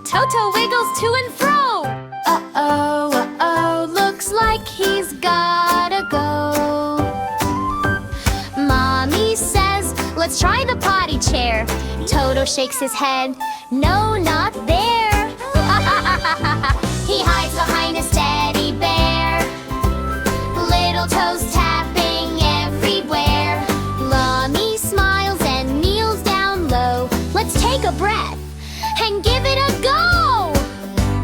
Toto wiggles to and fro. Uh-oh, uh-oh, looks like he's gotta go. Mommy says, let's try the potty chair. Toto shakes his head. No, not there. He hides behind his teddy bear. Little toes tapping everywhere. Mommy smiles and kneels down low. Let's take a breath and give it a go.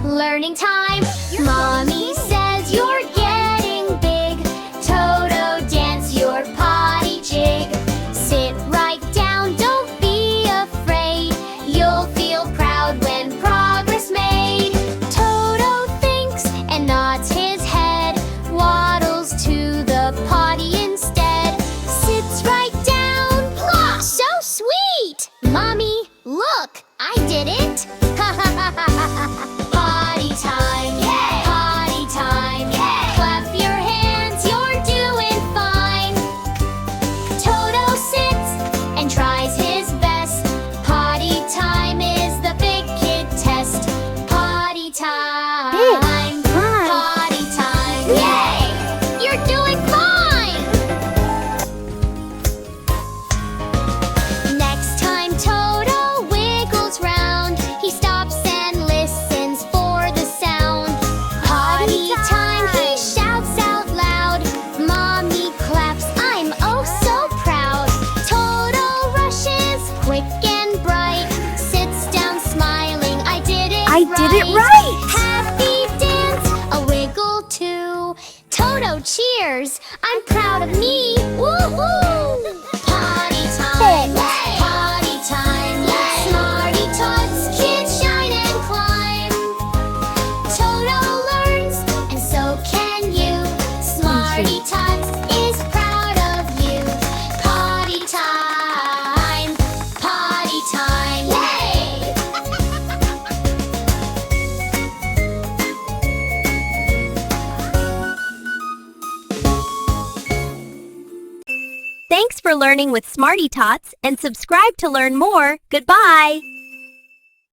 Learning time. Mommy says you're getting big. Toto, dance your potty jig. Sit right down, don't be afraid. You'll feel proud when progress made. Toto thinks and nods his head. Waddles to the potty instead. Sits right down, plop! So sweet! Mommy, look, I did it! Potty time, yay! Potty time, yay! Clap your hands, you're doing fine. Toto sits and tries his best. Potty time is the big kid test. Potty time. Potty time, yay! You're doing fine! Next time Toto wiggles round, he stops and listens for the sound. Potty time, he shouts out loud. Mommy claps, I'm oh so proud. Toto rushes, quick and bright. Sits down smiling, I did it I did it right! Happy dance, a wiggle too. Toto cheers, I'm proud of me. Woohoo! Potty time, potty time, Smarty Tots, kids shine and climb. Toto learns, and so can you. Smarty Tots is proud of you. Potty time, yay! Thanks for learning with Smarty Tots and subscribe to learn more. Goodbye!